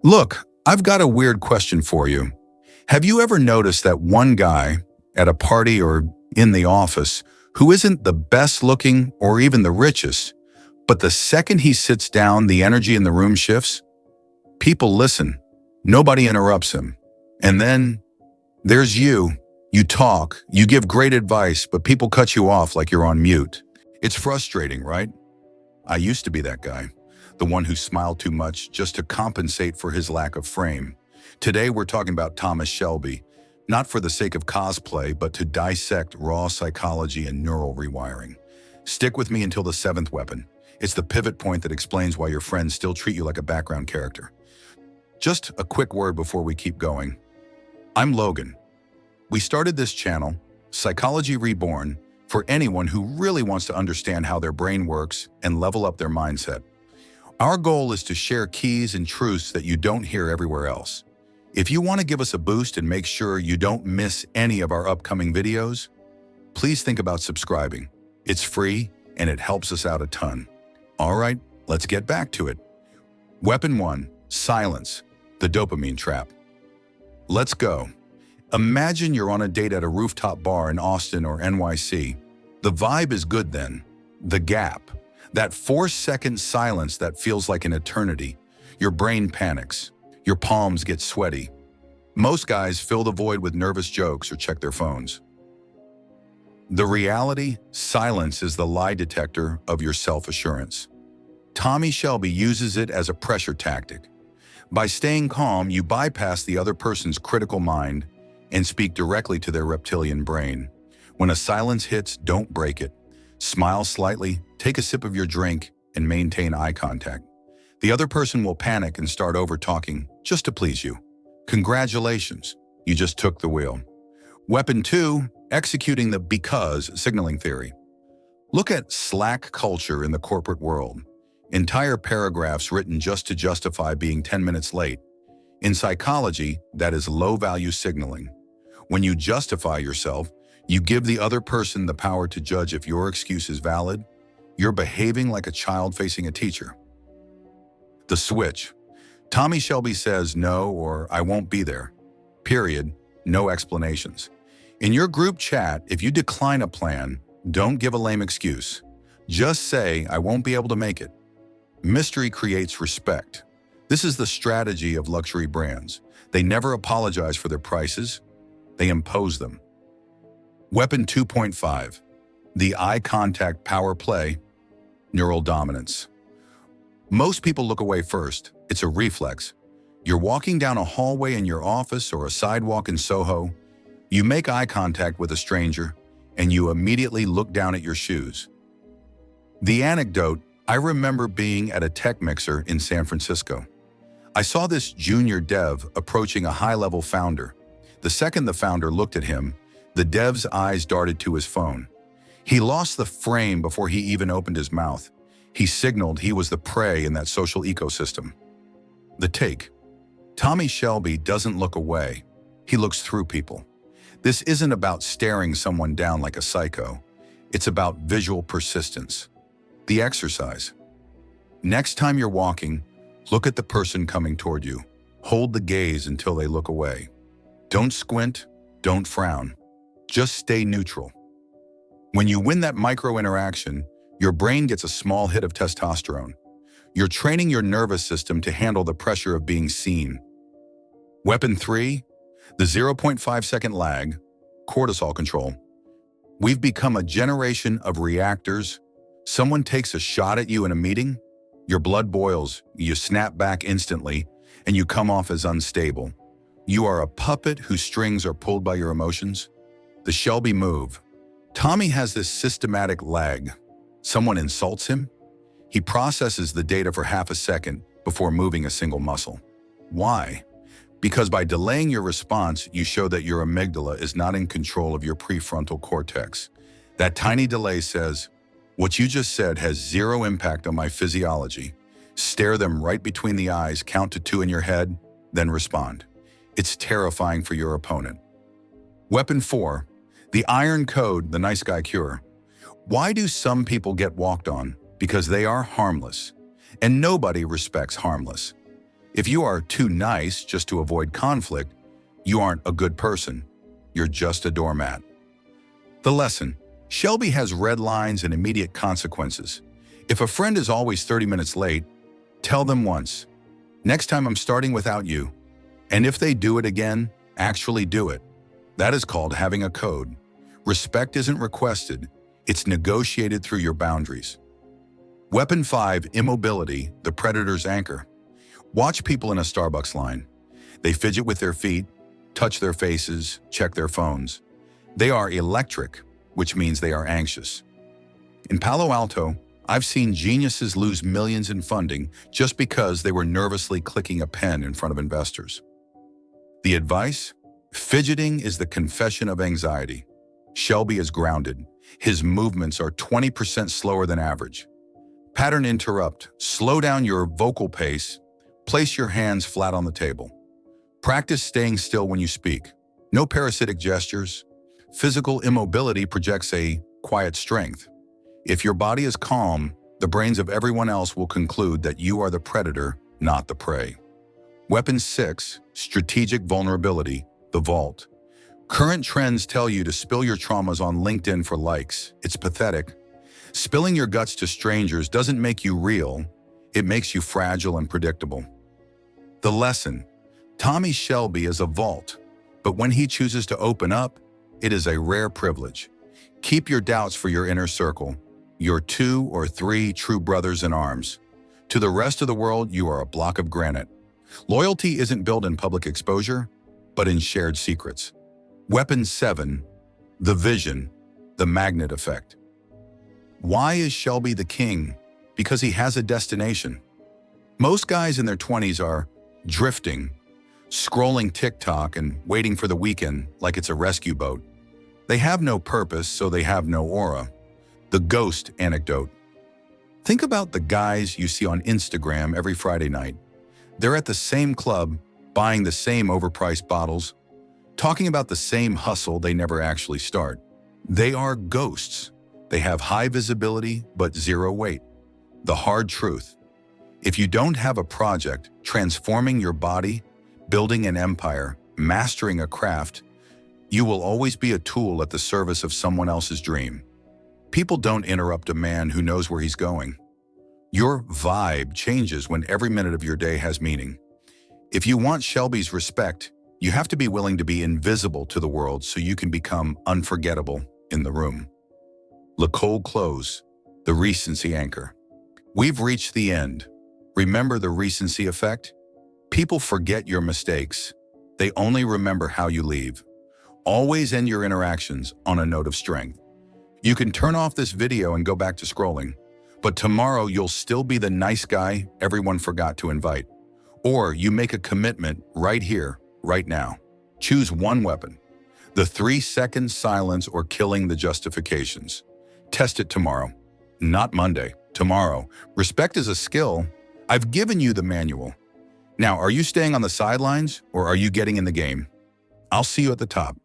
Look, I've got a weird question for you. Have you ever noticed that one guy at a party or in the office who isn't the best looking or even the richest, but the second he sits down, the energy in the room shifts? People listen. Nobody interrupts him. And then there's you. You talk, you give great advice, but people cut you off like you're on mute. It's frustrating, right? I used to be that guy, the one who smiled too much just to compensate for his lack of frame. Today we're talking about Thomas Shelby, not for the sake of cosplay, but to dissect raw psychology and neural rewiring. Stick with me until the seventh weapon. It's the pivot point that explains why your friends still treat you like a background character. Just a quick word before we keep going. I'm Logan. We started this channel, Psychology Reborn, for anyone who really wants to understand how their brain works and level up their mindset. Our goal is to share keys and truths that you don't hear everywhere else. If you want to give us a boost and make sure you don't miss any of our upcoming videos, please think about subscribing. It's free and it helps us out a ton. All right, let's get back to it. Weapon 1, silence, the dopamine trap. Let's go. Imagine you're on a date at a rooftop bar in Austin or NYC. The vibe is good then. The gap, that 4-second silence that feels like an eternity. Your brain panics. Your palms get sweaty. Most guys fill the void with nervous jokes or check their phones. The reality, silence is the lie detector of your self-assurance. Tommy Shelby uses it as a pressure tactic. By staying calm, you bypass the other person's critical mind and speak directly to their reptilian brain. When a silence hits, don't break it. Smile slightly, take a sip of your drink, and maintain eye contact. The other person will panic and start over talking just to please you. Congratulations, you just took the wheel. Weapon 2, executing the because signaling theory. Look at Slack culture in the corporate world. Entire paragraphs written just to justify being 10 minutes late. In psychology, that is low-value signaling. When you justify yourself, you give the other person the power to judge if your excuse is valid. You're behaving like a child facing a teacher. The switch. Tommy Shelby says no or I won't be there. Period. No explanations. In your group chat, if you decline a plan, don't give a lame excuse. Just say, I won't be able to make it. Mystery creates respect. This is the strategy of luxury brands. They never apologize for their prices. They impose them. Weapon 2.5, the eye contact power play, neural dominance. Most people look away first. It's a reflex. You're walking down a hallway in your office or a sidewalk in Soho. You make eye contact with a stranger, and you immediately look down at your shoes. The anecdote, I remember being at a tech mixer in San Francisco. I saw this junior dev approaching a high-level founder. The second the founder looked at him, the dev's eyes darted to his phone. He lost the frame before he even opened his mouth. He signaled he was the prey in that social ecosystem. The take. Tommy Shelby doesn't look away. He looks through people. This isn't about staring someone down like a psycho. It's about visual persistence. The exercise. Next time you're walking, look at the person coming toward you. Hold the gaze until they look away. Don't squint, don't frown. Just stay neutral. When you win that micro interaction, your brain gets a small hit of testosterone. You're training your nervous system to handle the pressure of being seen. Weapon 3, the 0.5-second lag, cortisol control. We've become a generation of reactors. Someone takes a shot at you in a meeting, your blood boils, you snap back instantly, and you come off as unstable. You are a puppet whose strings are pulled by your emotions. The Shelby move. Tommy has this systematic lag. Someone insults him. He processes the data for half a second before moving a single muscle. Why? Because by delaying your response, you show that your amygdala is not in control of your prefrontal cortex. That tiny delay says, what you just said has zero impact on my physiology. Stare them right between the eyes, count to 2 in your head, then respond. It's terrifying for your opponent. Weapon 4, the iron code, the nice guy cure. Why do some people get walked on? Because they are harmless. And nobody respects harmless. If you are too nice just to avoid conflict, you aren't a good person. You're just a doormat. The lesson: Shelby has red lines and immediate consequences. If a friend is always 30 minutes late, tell them once, "Next time I'm starting without you." And if they do it again, actually do it. That is called having a code. Respect isn't requested, it's negotiated through your boundaries. Weapon 5, immobility, the predator's anchor. Watch people in a Starbucks line. They fidget with their feet, touch their faces, check their phones. They are electric, which means they are anxious. In Palo Alto, I've seen geniuses lose millions in funding just because they were nervously clicking a pen in front of investors. The advice? Fidgeting is the confession of anxiety. Shelby is grounded. His movements are 20% slower than average. Pattern interrupt. Slow down your vocal pace. Place your hands flat on the table. Practice staying still when you speak. No parasitic gestures. Physical immobility projects a quiet strength. If your body is calm, the brains of everyone else will conclude that you are the predator, not the prey. Weapon 6, strategic vulnerability, the vault. Current trends tell you to spill your traumas on LinkedIn for likes. It's pathetic. Spilling your guts to strangers doesn't make you real. It makes you fragile and predictable. The lesson: Tommy Shelby is a vault, but when he chooses to open up, it is a rare privilege. Keep your doubts for your inner circle, your 2 or 3 true brothers in arms. To the rest of the world, you are a block of granite. Loyalty isn't built in public exposure, but in shared secrets. Weapon 7, the vision, the magnet effect. Why is Shelby the king? Because he has a destination. Most guys in their 20s are drifting, scrolling TikTok and waiting for the weekend like it's a rescue boat. They have no purpose, so they have no aura. The ghost anecdote. Think about the guys you see on Instagram every Friday night. They're at the same club, buying the same overpriced bottles, talking about the same hustle they never actually start. They are ghosts. They have high visibility, but zero weight. The hard truth: if you don't have a project transforming your body, building an empire, mastering a craft, you will always be a tool at the service of someone else's dream. People don't interrupt a man who knows where he's going. Your vibe changes when every minute of your day has meaning. If you want Shelby's respect, you have to be willing to be invisible to the world so you can become unforgettable in the room. Le cold close, the recency anchor. We've reached the end. Remember the recency effect? People forget your mistakes. They only remember how you leave. Always end your interactions on a note of strength. You can turn off this video and go back to scrolling, but tomorrow you'll still be the nice guy everyone forgot to invite. Or you make a commitment right here, right now. Choose one weapon: the 3-second silence or killing the justifications. Test it tomorrow, not Monday, tomorrow. Respect is a skill. I've given you the manual. Now, are you staying on the sidelines or are you getting in the game? I'll see you at the top.